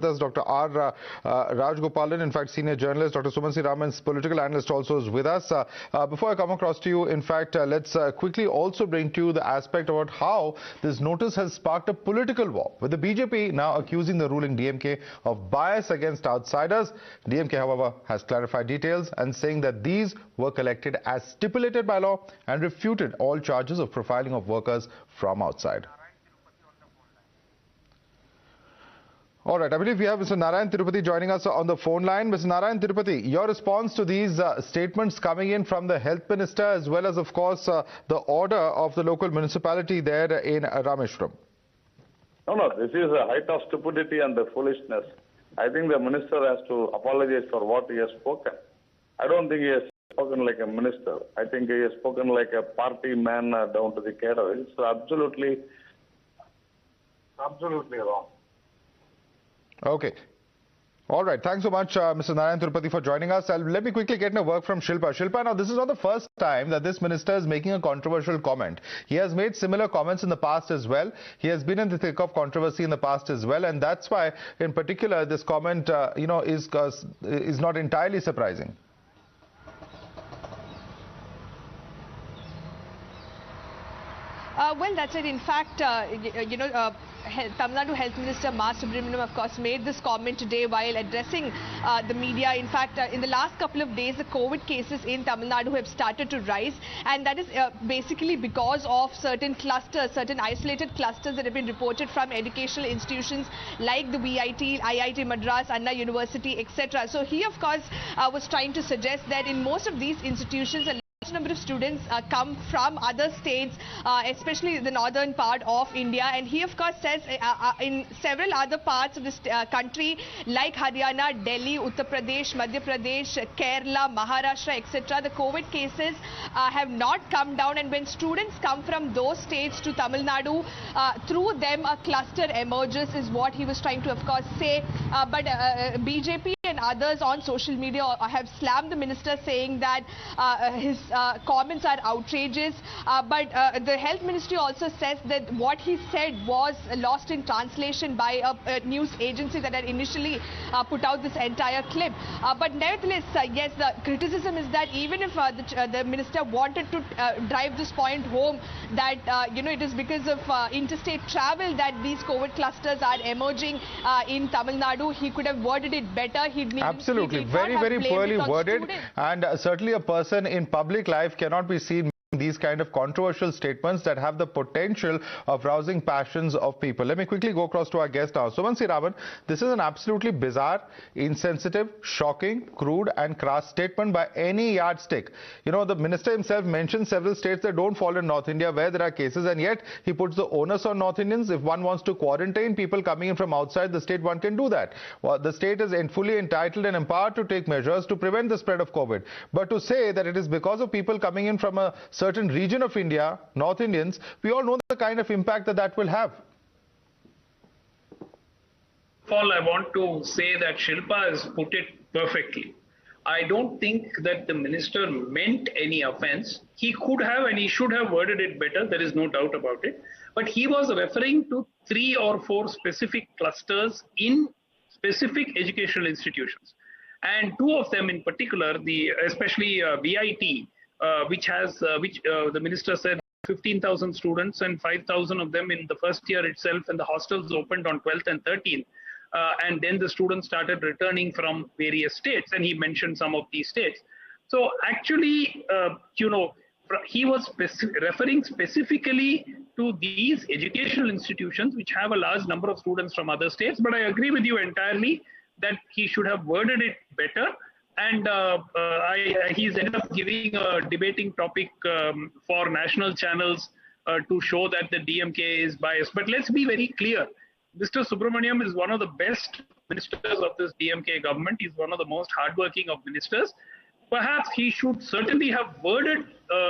That's Dr. R. Rajgopalan, in fact, senior journalist. Dr. Subramanian Raman's political analyst also is with us. Before I come across to you, in fact, let's quickly also bring to you the aspect about how this notice has sparked a political war, with the BJP now accusing the ruling DMK of bias against outsiders. DMK, however, has clarified details and saying that these were collected as stipulated by law and refuted all charges of profiling of workers from outside. All right, I believe we have Mr. Narayan Tirupati joining us on the phone line. Mr. Narayan Tirupati, your response to these statements coming in from the health minister as well as, of course, the order of the local municipality there in Rameswaram. No, this is a height of stupidity and the foolishness. I think the minister has to apologize for what he has spoken. I don't think he has spoken like a minister. I think he has spoken like a party man down to the cadre. It's absolutely wrong. Okay. All right. Thanks so much, Mr. Narayan Tirupati, for joining us. Let me quickly get a work from Shilpa. Shilpa, now this is not the first time that this minister is making a controversial comment. He has made similar comments in the past as well. He has been in the thick of controversy in the past as well, and that's why, in particular, this comment, is not entirely surprising. Well, that's it. In fact, Tamil Nadu Health Minister Subramanian, of course, made this comment today while addressing the media. In fact, in the last couple of days, the COVID cases in Tamil Nadu have started to rise, and that is basically because of certain clusters, certain isolated clusters that have been reported from educational institutions like the VIT, IIT Madras, Anna University, etc. So he, of course, was trying to suggest that in most of these institutions, number of students come from other states, especially the northern part of India, and he of course says in several other parts of this country like Haryana, Delhi, Uttar Pradesh, Madhya Pradesh, Kerala, Maharashtra, etc., the COVID cases have not come down, and when students come from those states to Tamil Nadu, through them a cluster emerges, is what he was trying to of course say. But BJP and others on social media have slammed the minister, saying that his comments are outrageous, but the health ministry also says that what he said was lost in translation by a news agency that had initially put out this entire clip. But nevertheless, yes, the criticism is that even if the minister wanted to drive this point home, that it is because of interstate travel that these COVID clusters are emerging in Tamil Nadu, he could have worded it better. Absolutely, very poorly worded, and certainly a person in public life cannot be seen these kind of controversial statements that have the potential of rousing passions of people. Let me quickly go across to our guest now. Subramanian Raman, this is an absolutely bizarre, insensitive, shocking, crude and crass statement by any yardstick. The minister himself mentioned several states that don't fall in North India where there are cases, and yet he puts the onus on North Indians. If one wants to quarantine people coming in from outside the state, one can do that. Well, the state is fully entitled and empowered to take measures to prevent the spread of COVID. But to say that it is because of people coming in from a certain region of India, North Indians, we all know the kind of impact that will have. First of all, I want to say that Shilpa has put it perfectly. I don't think that the minister meant any offense. He could have and he should have worded it better, there is no doubt about it. But he was referring to 3 or 4 specific clusters in specific educational institutions. And 2 of them in particular, especially VIT, which the minister said 15,000 students and 5,000 of them in the first year itself, and the hostels opened on 12th and 13th. And then the students started returning from various states, and he mentioned some of these states. So actually, he was referring specifically to these educational institutions which have a large number of students from other states. But I agree with you entirely that he should have worded it better. And he's ended up giving a debating topic for national channels to show that the DMK is biased. But let's be very clear. Mr. Subramanian is one of the best ministers of this DMK government. He's one of the most hardworking of ministers. Perhaps he should certainly have worded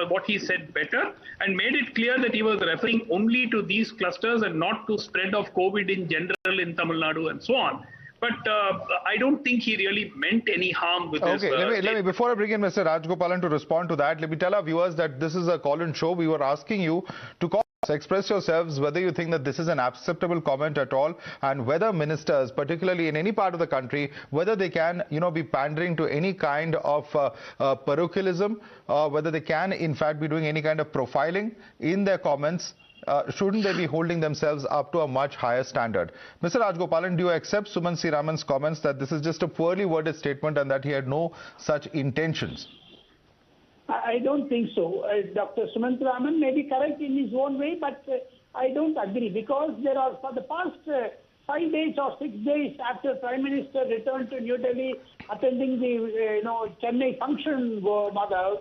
what he said better and made it clear that he was referring only to these clusters and not to spread of COVID in general in Tamil Nadu and so on. But I don't think he really meant any harm with this. Okay, let me, before I bring in Mr. Rajgopalan to respond to that, let me tell our viewers that this is a call-in show. We were asking you to call Express yourselves whether you think that this is an acceptable comment at all, and whether ministers, particularly in any part of the country, whether they can, be pandering to any kind of parochialism, whether they can, in fact, be doing any kind of profiling in their comments. Shouldn't they be holding themselves up to a much higher standard? Mr. Rajgopalan, do you accept Suman C. Raman's comments that this is just a poorly worded statement and that he had no such intentions? I don't think so. Dr. Sumant Raman may be correct in his own way, but I don't agree, because there are, for the past 5 days or 6 days after Prime Minister returned to New Delhi, attending the Chennai function, Mother,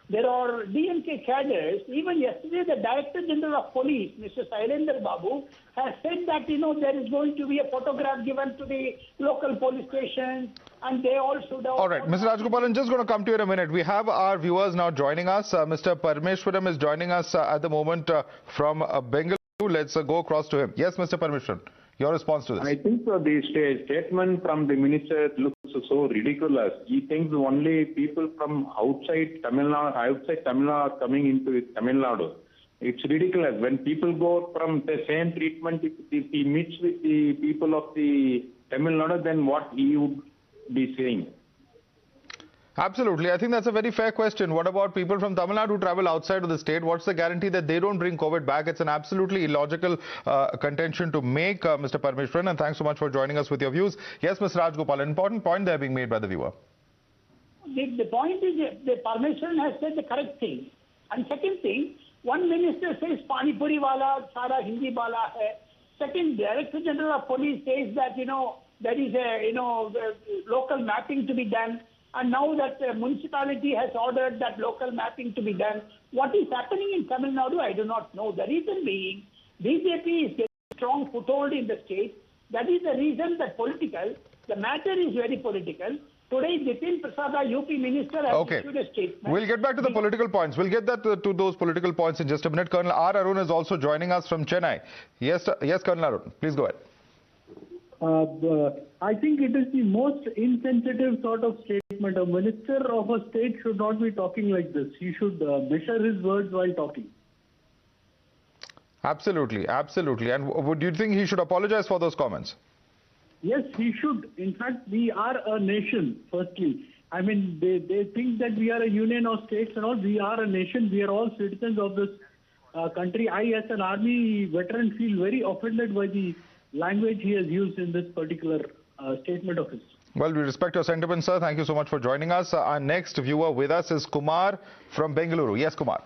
there are DMK cadres. Even yesterday, the Director General of Police, Mr. Sailendra Babu, has said that there is going to be a photograph given to the local police station, and they all should have. All right, Mr. Rajgopalan, just going to come to you in a minute. We have our viewers now joining us. Mr. Rameswaram is joining us at the moment from Bengaluru. Let's go across to him. Yes, Mr. Rameswaram, your response to this. I think the statement from the minister looks so ridiculous. He thinks only people from outside Tamil Nadu are coming into Tamil Nadu. It's ridiculous. When people go from the same treatment, if he meets with the people of the Tamil Nadu, then what he would be saying? Absolutely. I think that's a very fair question. What about people from Tamil Nadu who travel outside of the state? What's the guarantee that they don't bring COVID back? It's an absolutely illogical contention to make, Mr. Rameswaram, and thanks so much for joining us with your views. Yes, Mr. Rajgopal, an important point there being made by the viewer. The point is that Rameswaram has said the correct thing. And second thing, one minister says Pani Puri wala, Sara Hindi wala hai. Second, Director General of Police says that, there is a, local mapping to be done. And now that the municipality has ordered that local mapping to be done, what is happening in Tamil Nadu, I do not know. The reason being, BJP is getting strong foothold in the state. That is the reason that the matter is very political. Today, Jitin Prasada, UP Minister, has issued a statement. We'll get back to the political points. We'll get to those political points in just a minute. Colonel R. Arun is also joining us from Chennai. Yes, Colonel Arun, please go ahead. I think it is the most insensitive sort of statement. A minister of a state should not be talking like this. He should measure his words while talking. Absolutely. And would you think he should apologize for those comments? Yes, he should. In fact, we are a nation, firstly. I mean, they think that we are a union of states and all. We are a nation. We are all citizens of this country. I, as an army veteran, feel very offended by the language he has used in this particular statement of his. Well, we respect your sentiments, sir. Thank you so much for joining us. Our next viewer with us is Kumar from Bengaluru. Yes, Kumar.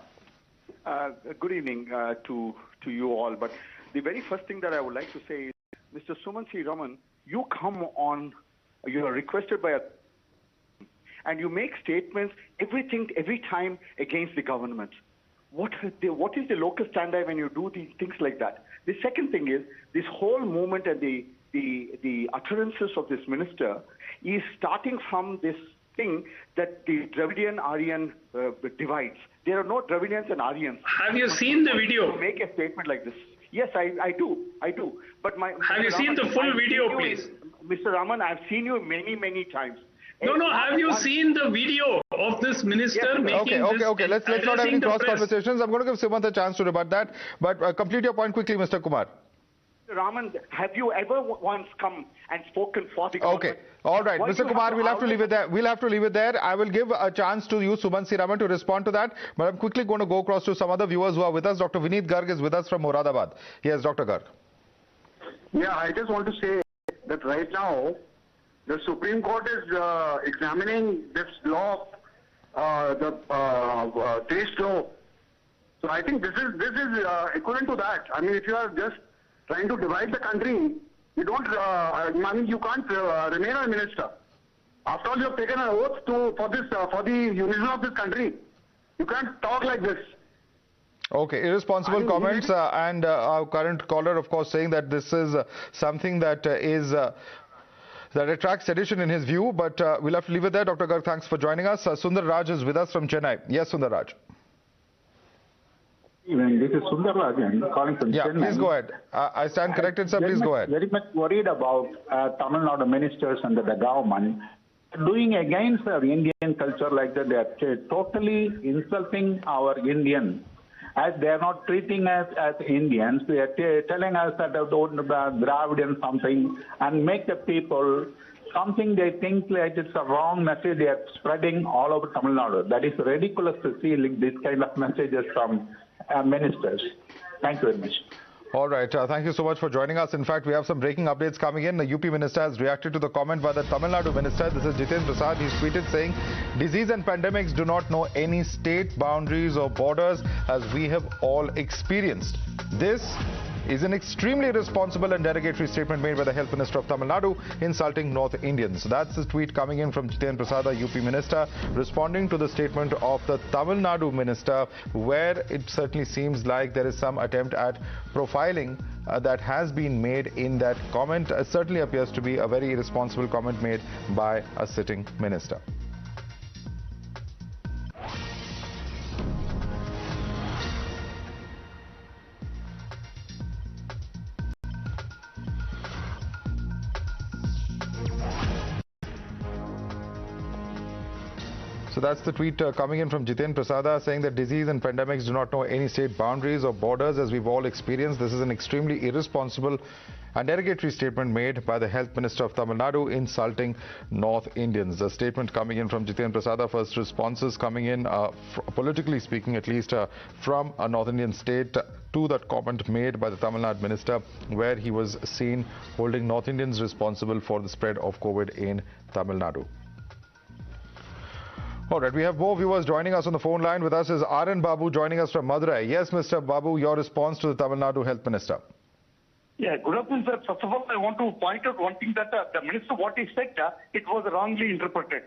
Good evening to you all. But the very first thing that I would like to say is, Mr. Suman C. Raman, you come on, you are requested by and you make statements every time against the government. What is the local standard when you do these things like that? The second thing is, this whole movement and the utterances of this minister is starting from this thing that the Dravidian-Aryan divides. There are no Dravidians and Aryans. Have you seen the video? To make a statement like this. Yes, I do. But have you seen the full video, please? Mr. Raman, I've seen you many times. No, have you seen the video of this minister making this? Okay. Let's not have any cross conversations. I'm going to give Sumant a chance to rebut that. But complete your point quickly, Mr. Kumar. Mr. Raman, have you ever once come and spoken for the government? Okay. All right. Mr. Kumar, we'll have to leave it there. I will give a chance to you, Suman C. Raman, to respond to that. But I'm quickly going to go across to some other viewers who are with us. Dr. Vineet Garg is with us from Moradabad. Yes, Dr. Garg. Yeah, I just want to say that right now, the Supreme Court is examining this law, the taste law. So I think this is equivalent to that. I mean, if you are just trying to divide the country, you don't. You can't remain a minister. After all, you have taken an oath for the unison of this country. You can't talk like this. Okay, irresponsible comments, and our current caller, of course, saying that this is something that that attracts sedition in his view, but we'll have to leave it there. Dr. Garg, thanks for joining us. Sundar Raj is with us from Chennai. Yes, Sundar Raj. This is Sundar Raj. I'm calling from Chennai. Yeah, please go ahead. I stand corrected, sir. Please go ahead. Very much worried about Tamil Nadu ministers and the government doing against our Indian culture like that. They are totally insulting our Indian. as they are not treating us as Indians. They are telling us that Dravidian something and make the people something they think like it's a wrong message they are spreading all over Tamil Nadu. That is ridiculous to see this kind of messages from ministers. Thank you very much. All right. Thank you so much for joining us. In fact, we have some breaking updates coming in. The UP minister has reacted to the comment by the Tamil Nadu minister. This is Jiten Prasad. He's tweeted saying, disease and pandemics do not know any state boundaries or borders, as we have all experienced. This is an extremely irresponsible and derogatory statement made by the Health Minister of Tamil Nadu, insulting North Indians. That's the tweet coming in from Jiten Prasad, UP Minister, responding to the statement of the Tamil Nadu Minister, where it certainly seems like there is some attempt at profiling that has been made in that comment. It certainly appears to be a very irresponsible comment made by a sitting minister. So that's the tweet coming in from Jiten Prasada, saying that disease and pandemics do not know any state boundaries or borders, as we've all experienced. This is an extremely irresponsible and derogatory statement made by the Health Minister of Tamil Nadu, insulting North Indians. A statement coming in from Jiten Prasada. First responses coming in, politically speaking at least, from a North Indian state to that comment made by the Tamil Nadu Minister, where he was seen holding North Indians responsible for the spread of COVID in Tamil Nadu. All right, we have more viewers joining us on the phone line. With us is R.N. Babu joining us from Madurai. Yes, Mr. Babu, your response to the Tamil Nadu Health Minister. Yeah, good afternoon, sir. First of all, I want to point out one thing, that the minister, what he said, it was wrongly interpreted.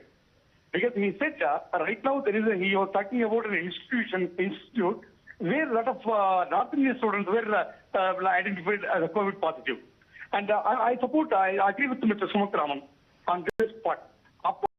Because he said, right now he was talking about an institute where a lot of North Indian students were identified as COVID positive. And I agree with Mr. Subramanian on this part.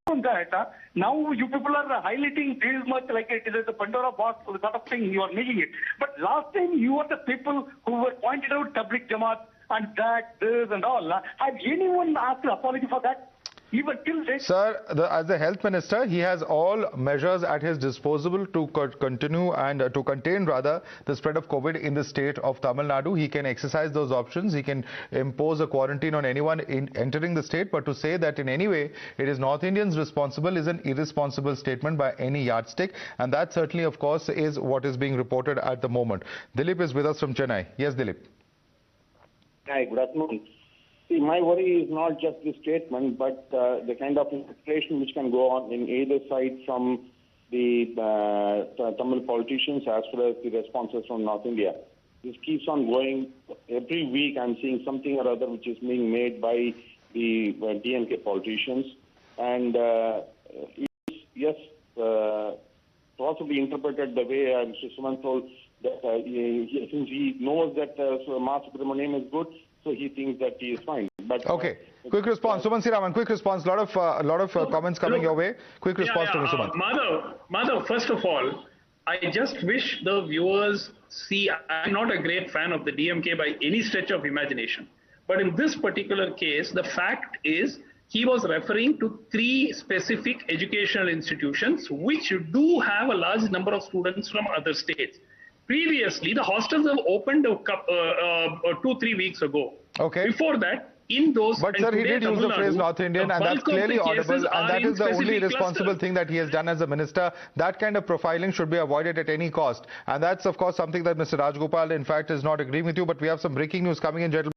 On that, now you people are highlighting this much like it is a Pandora box sort of thing you are making it. But last time you are the people who were pointed out Tabligh Jamaat and that, this and all. Has anyone asked to apology for that? Even till date? Sir, as the Health Minister, he has all measures at his disposal to continue and to contain rather the spread of COVID in the state of Tamil Nadu. He can exercise those options. He can impose a quarantine on anyone entering the state. But to say that in any way it is North Indians responsible is an irresponsible statement by any yardstick. And that certainly, of course, is what is being reported at the moment. Dilip is with us from Chennai. Yes, Dilip. Hi, good afternoon. See, my worry is not just this statement, but the kind of interpretation which can go on in either side from the Tamil politicians as well as the responses from North India. This keeps on going. Every week I'm seeing something or other which is being made by the DMK politicians. And yes, possibly interpreted the way Mr. Suman told, that since he knows that Subramanian is good, so he thinks that he is fine. But okay, quick response, Suman Siraman. Quick response. Lot of comments coming your way. Quick response to Suman. Madhav, first of all, I just wish the viewers see. I'm not a great fan of the DMK by any stretch of imagination, but in this particular case, the fact is he was referring to 3 specific educational institutions which do have a large number of students from other states. Previously, the hostels have opened 2-3 weeks ago. Okay. Before that, in those... But sir, he did use the phrase North Indian, and that's clearly audible, and that is the only responsible thing that he has done as a minister. That kind of profiling should be avoided at any cost. And that's, of course, something that Mr. Rajgopal, in fact, is not agreeing with you. But we have some breaking news coming in, gentlemen.